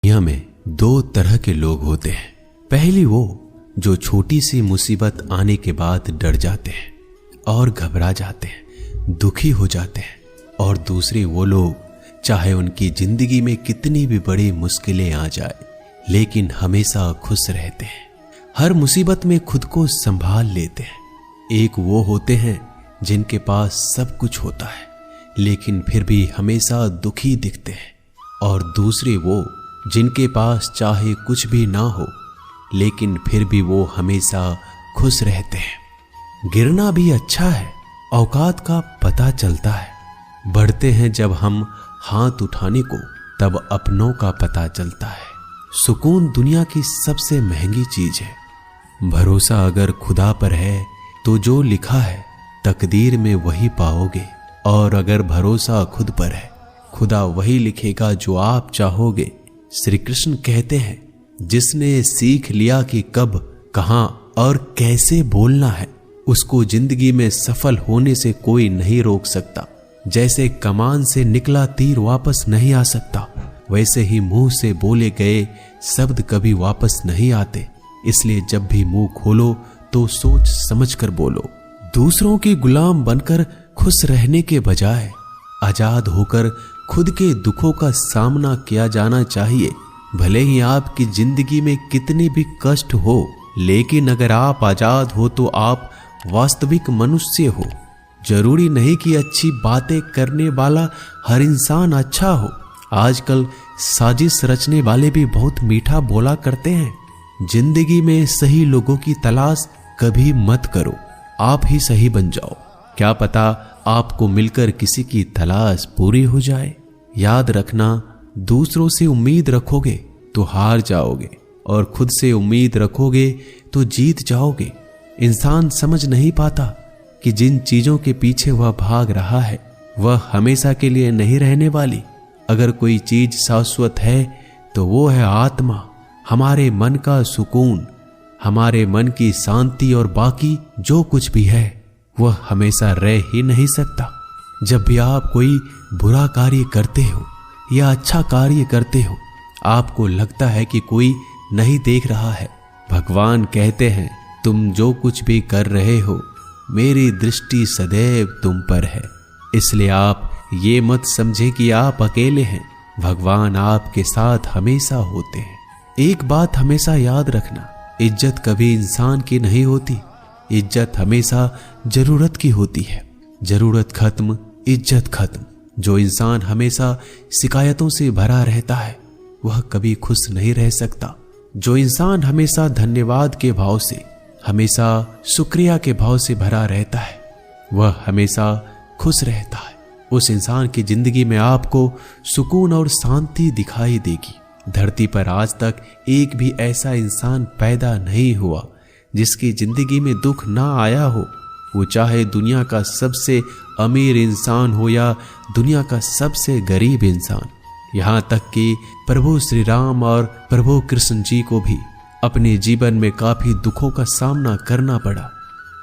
दुनिया में दो तरह के लोग होते हैं। पहली वो जो छोटी सी मुसीबत आने के बाद डर जाते हैं और घबरा जाते हैं, दुखी हो जाते हैं। और दूसरे वो लोग चाहे उनकी जिंदगी में कितनी भी बड़ी मुश्किलें आ जाए लेकिन हमेशा खुश रहते हैं, हर मुसीबत में खुद को संभाल लेते हैं। एक वो होते हैं जिनके पास सब कुछ होता है लेकिन फिर भी हमेशा दुखी दिखते हैं। और दूसरे वो जिनके पास चाहे कुछ भी ना हो लेकिन फिर भी वो हमेशा खुश रहते हैं। गिरना भी अच्छा है, औकात का पता चलता है। बढ़ते हैं जब हम हाथ उठाने को तब अपनों का पता चलता है। सुकून दुनिया की सबसे महंगी चीज है। भरोसा अगर खुदा पर है तो जो लिखा है तकदीर में वही पाओगे। और अगर भरोसा खुद पर है, खुदा वही लिखेगा जो आप चाहोगे। श्री कृष्ण कहते हैं, जिसने सीख लिया कि कब, कहां और कैसे बोलना है, उसको जिंदगी में सफल होने से कोई नहीं रोक सकता। जैसे कमान से निकला तीर वापस नहीं आ सकता, वैसे ही मुंह से बोले गए शब्द कभी वापस नहीं आते। इसलिए जब भी मुंह खोलो तो सोच समझकर बोलो। दूसरों की गुलाम बनकर खुश रहने के बजाय आजाद होकर खुद के दुखों का सामना किया जाना चाहिए। भले ही आपकी जिंदगी में कितने भी कष्ट हो, लेकिन अगर आप आजाद हो तो आप वास्तविक मनुष्य हो। जरूरी नहीं कि अच्छी बातें करने वाला हर इंसान अच्छा हो। आजकल साजिश रचने वाले भी बहुत मीठा बोला करते हैं। जिंदगी में सही लोगों की तलाश कभी मत करो, आप ही सही बन जाओ। क्या पता आपको मिलकर किसी की तलाश पूरी हो जाए। याद रखना, दूसरों से उम्मीद रखोगे तो हार जाओगे और खुद से उम्मीद रखोगे तो जीत जाओगे। इंसान समझ नहीं पाता कि जिन चीजों के पीछे वह भाग रहा है वह हमेशा के लिए नहीं रहने वाली। अगर कोई चीज शाश्वत है तो वो है आत्मा, हमारे मन का सुकून, हमारे मन की शांति। और बाकी जो कुछ भी है वह हमेशा रह ही नहीं सकता। जब भी आप कोई बुरा कार्य करते हो या अच्छा कार्य करते हो, आपको लगता है कि कोई नहीं देख रहा है। भगवान कहते हैं, तुम जो कुछ भी कर रहे हो मेरी दृष्टि सदैव तुम पर है। इसलिए आप ये मत समझे कि आप अकेले हैं, भगवान आपके साथ हमेशा होते हैं। एक बात हमेशा याद रखना, इज्जत कभी इंसान की नहीं होती, इज्जत हमेशा जरूरत की होती है। जरूरत खत्म, इज्जत खत्म। जो इंसान हमेशा शिकायतों से भरा रहता है वह कभी खुश नहीं रह सकता। जो इंसान हमेशा धन्यवाद के भाव से, हमेशा शुक्रिया के भाव से भरा रहता है वह हमेशा खुश रहता है। उस इंसान की जिंदगी में आपको सुकून और शांति दिखाई देगी। धरती पर आज तक एक भी ऐसा इंसान पैदा नहीं हुआ जिसकी जिंदगी में दुख ना आया हो। वो चाहे दुनिया का सबसे अमीर इंसान हो या दुनिया का सबसे गरीब इंसान। यहाँ तक कि प्रभु श्री राम और प्रभु कृष्ण जी को भी अपने जीवन में काफी दुखों का सामना करना पड़ा।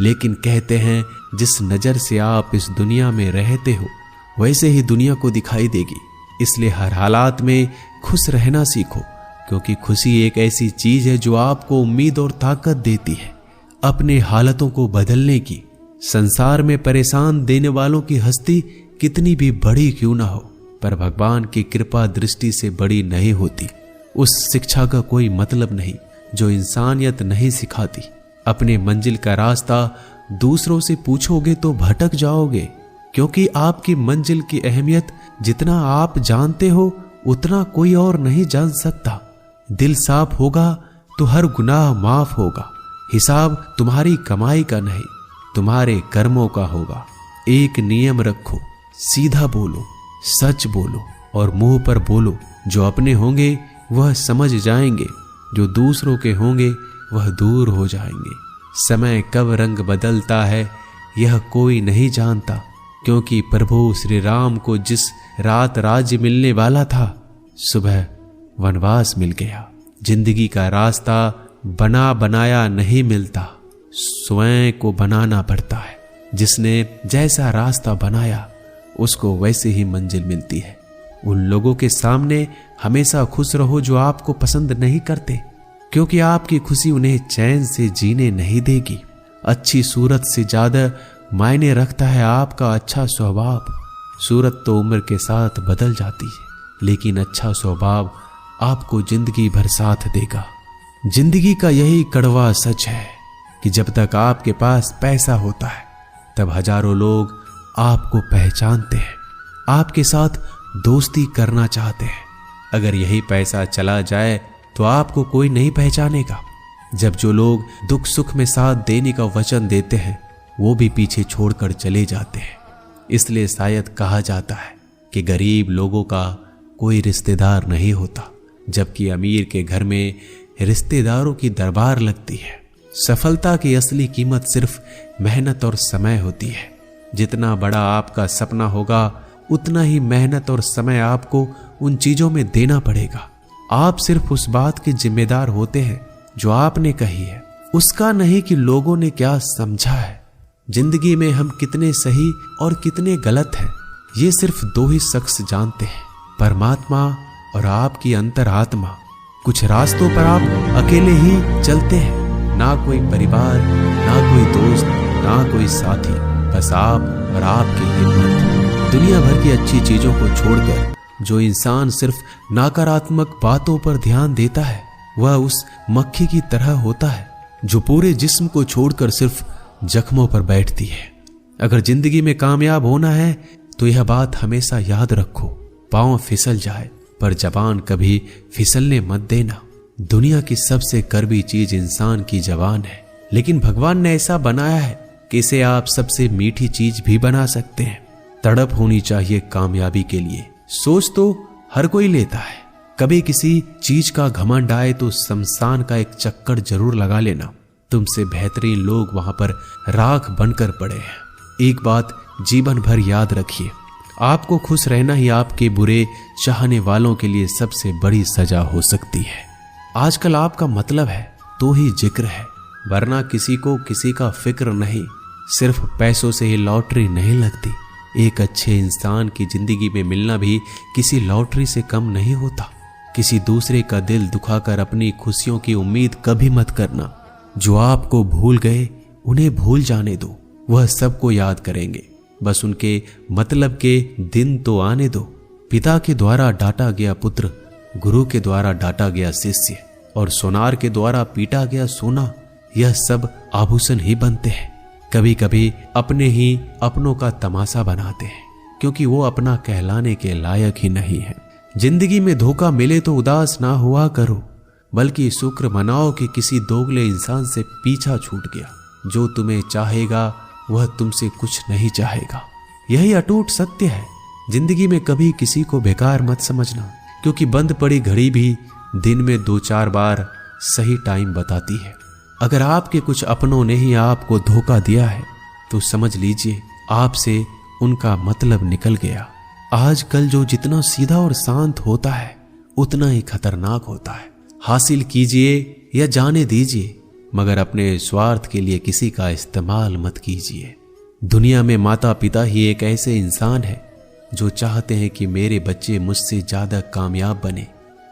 लेकिन कहते हैं, जिस नजर से आप इस दुनिया में रहते हो वैसे ही दुनिया को दिखाई देगी। इसलिए हर हालात में खुश रहना सीखो, क्योंकि खुशी एक ऐसी चीज है जो आपको उम्मीद और ताकत देती है अपने हालतों को बदलने की। संसार में परेशान देने वालों की हस्ती कितनी भी बड़ी क्यों ना हो, पर भगवान की कृपा दृष्टि से बड़ी नहीं होती। उस शिक्षा का कोई मतलब नहीं जो इंसानियत नहीं सिखाती। अपने मंजिल का रास्ता दूसरों से पूछोगे तो भटक जाओगे, क्योंकि आपकी मंजिल की अहमियत जितना आप जानते हो उतना कोई और नहीं जान सकता। दिल साफ होगा तो हर गुनाह माफ होगा। हिसाब तुम्हारी कमाई का नहीं, तुम्हारे कर्मों का होगा। एक नियम रखो, सीधा बोलो, सच बोलो और मुंह पर बोलो। जो अपने होंगे वह समझ जाएंगे, जो दूसरों के होंगे वह दूर हो जाएंगे। समय कब रंग बदलता है यह कोई नहीं जानता, क्योंकि प्रभु श्री राम को जिस रात राज्य मिलने वाला था सुबह वनवास मिल गया। जिंदगी का रास्ता बना बनाया नहीं मिलता, स्वयं को बनाना पड़ता है। जिसने जैसा रास्ता बनाया उसको वैसे ही मंजिल मिलती है। उन लोगों के सामने हमेशा खुश रहो जो आपको पसंद नहीं करते, क्योंकि आपकी खुशी उन्हें चैन से जीने नहीं देगी। अच्छी सूरत से ज्यादा मायने रखता है आपका अच्छा स्वभाव। सूरत तो उम्र के साथ बदल जाती है, लेकिन अच्छा स्वभाव आपको जिंदगी भर साथ देगा। जिंदगी का यही कड़वा सच है कि जब तक आपके पास पैसा होता है तब हजारों लोग आपको पहचानते हैं, आपके साथ दोस्ती करना चाहते हैं। अगर यही पैसा चला जाए तो आपको कोई नहीं पहचानेगा। जब जो लोग दुख सुख में साथ देने का वचन देते हैं वो भी पीछे छोड़कर चले जाते हैं। इसलिए शायद कहा जाता है कि गरीब लोगों का कोई रिश्तेदार नहीं होता, जबकि अमीर के घर में रिश्तेदारों की दरबार लगती है। सफलता की असली कीमत सिर्फ मेहनत और समय होती है। जितना बड़ा आपका सपना होगा उतना ही मेहनत और समय आपको उन चीजों में देना पड़ेगा। आप सिर्फ उस बात के जिम्मेदार होते हैं जो आपने कही है, उसका नहीं कि लोगों ने क्या समझा है। जिंदगी में हम कितने सही और कितने गलत हैं ये सिर्फ दो ही शख्स जानते हैं, परमात्मा और आपकी अंतरात्मा। कुछ रास्तों पर आप अकेले ही चलते हैं, ना कोई परिवार, ना कोई दोस्त, ना कोई साथी, बस आप और आपकी हिम्मत। दुनिया भर की अच्छी चीजों को छोड़कर जो इंसान सिर्फ नकारात्मक बातों पर ध्यान देता है वह उस मक्खी की तरह होता है जो पूरे जिस्म को छोड़कर सिर्फ जख्मों पर बैठती है। अगर जिंदगी में कामयाब होना है तो यह बात हमेशा याद रखो, पांव फिसल जाए पर जबान कभी फिसलने मत देना। दुनिया की सबसे कड़वी चीज इंसान की जबान है, लेकिन भगवान ने ऐसा बनाया है कि इसे आप सबसे मीठी चीज भी बना सकते हैं। तड़प होनी चाहिए कामयाबी के लिए। सोच तो हर कोई लेता है, कभी किसी चीज का घमंड आए तो शमशान का एक चक्कर जरूर लगा लेना। तुमसे बेहतरीन लोग वहां पर राख बनकर पड़े हैं। एक बात जीवन भर याद रखिए, आपको खुश रहना ही आपके बुरे चाहने वालों के लिए सबसे बड़ी सजा हो सकती है। आजकल आपका मतलब है तो ही जिक्र है, वरना किसी को किसी का फिक्र नहीं। सिर्फ पैसों से ही लॉटरी नहीं लगती। एक अच्छे इंसान की जिंदगी में मिलना भी किसी लॉटरी से कम नहीं होता। किसी दूसरे का दिल दुखाकर अपनी खुशियों की उम्मीद कभी मत करना। जो आपको भूल गए उन्हें भूल जाने दो, वह सबको याद करेंगे, बस उनके मतलब के दिन तो आने दो। पिता के द्वारा डांटा गया पुत्र, गुरु के द्वारा डांटा गया शिष्य और सोनार के द्वारा पीटा गया सोना, यह सब आभूषण ही बनते हैं। कभी कभी अपने ही अपनों का तमाशा बनाते हैं, क्योंकि वो अपना कहलाने के लायक ही नहीं है। जिंदगी में धोखा मिले तो उदास ना हुआ करो, बल्कि शुक्र मनाओ कि किसी दोगले इंसान से पीछा छूट गया। जो तुम्हें चाहेगा वह तुमसे कुछ नहीं चाहेगा, यही अटूट सत्य है। जिंदगी में कभी किसी को बेकार मत समझना, क्योंकि बंद पड़ी घड़ी भी दिन में 2-4 बार सही टाइम बताती है। अगर आपके कुछ अपनों ने ही आपको धोखा दिया है तो समझ लीजिए आपसे उनका मतलब निकल गया। आजकल जो जितना सीधा और शांत होता है उतना ही खतरनाक होता है। हासिल कीजिए या जाने दीजिए, मगर अपने स्वार्थ के लिए किसी का इस्तेमाल मत कीजिए। दुनिया में माता पिता ही एक ऐसे इंसान है जो चाहते हैं कि मेरे बच्चे मुझसे ज्यादा कामयाब बने,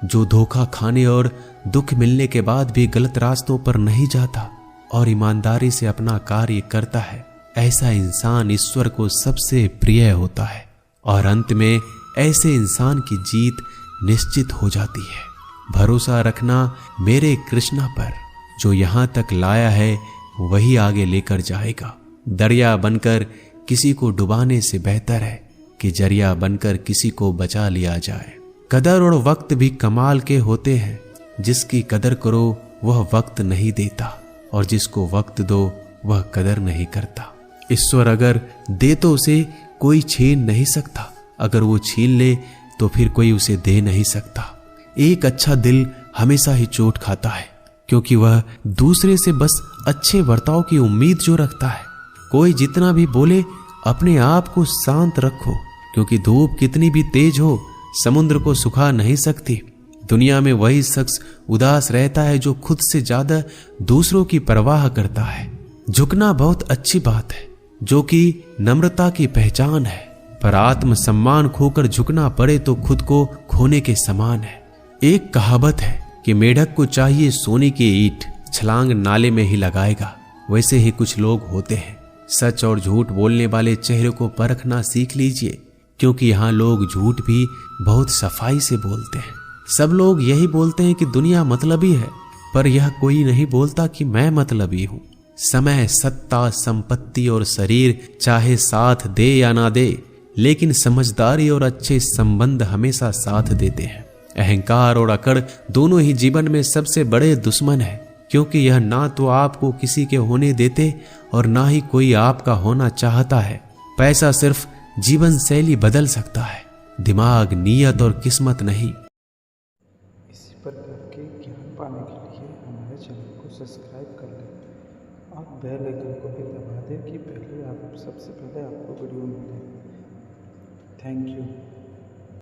जो धोखा खाने और दुख मिलने के बाद भी गलत रास्तों पर नहीं जाता और ईमानदारी से अपना कार्य करता है। ऐसा इंसान ईश्वर को सबसे प्रिय होता है और अंत में ऐसे इंसान की जीत निश्चित हो जाती है। भरोसा रखना मेरे कृष्णा पर, जो यहाँ तक लाया है वही आगे लेकर जाएगा। दरिया बनकर किसी को डुबाने से बेहतर है कि जरिया बनकर किसी को बचा लिया जाए। कदर और वक्त भी कमाल के होते हैं। जिसकी कदर करो वह वक्त नहीं देता, और जिसको वक्त दो वह कदर नहीं करता। ईश्वर अगर दे तो उसे कोई छीन नहीं सकता, अगर वो छीन ले तो फिर कोई उसे दे नहीं सकता। एक अच्छा दिल हमेशा ही चोट खाता है, क्योंकि वह दूसरे से बस अच्छे बर्ताव की उम्मीद जो रखता है। कोई जितना भी बोले अपने आप को शांत रखो, क्योंकि धूप कितनी भी तेज हो समुद्र को सुखा नहीं सकती। दुनिया में वही शख्स उदास रहता है जो खुद से ज्यादा दूसरों की परवाह करता है। झुकना बहुत अच्छी बात है, जो कि नम्रता की पहचान है। पर आत्म सम्मान खोकर झुकना पड़े तो खुद को खोने के समान है। एक कहावत है कि मेढक को चाहिए सोने की ईंट, छलांग नाले में ही लगाएगा। वैसे ही कुछ लोग होते हैं। सच और झूठ बोलने वाले चेहरे को परखना सीख लीजिए, क्योंकि यहाँ लोग झूठ भी बहुत सफाई से बोलते हैं। सब लोग यही बोलते हैं कि दुनिया मतलबी है, पर यह कोई नहीं बोलता कि मैं मतलबी हूँ। समय, सत्ता, संपत्ति और शरीर चाहे साथ दे या ना दे, लेकिन समझदारी और अच्छे संबंध हमेशा साथ देते हैं। अहंकार और अकड़ दोनों ही जीवन में सबसे बड़े दुश्मन है, क्योंकि यह ना तो आपको किसी के होने देते और ना ही कोई आपका होना चाहता है। पैसा सिर्फ जीवन शैली बदल सकता है, दिमाग, नीयत और किस्मत नहीं। इसी प्रकार के ज्ञान पाने के लिए हमारे चैनल को सब्सक्राइब कर लें और बेल आइकन को भी दबा दें कि सबसे पहले आपको वीडियो मिले। Thank you.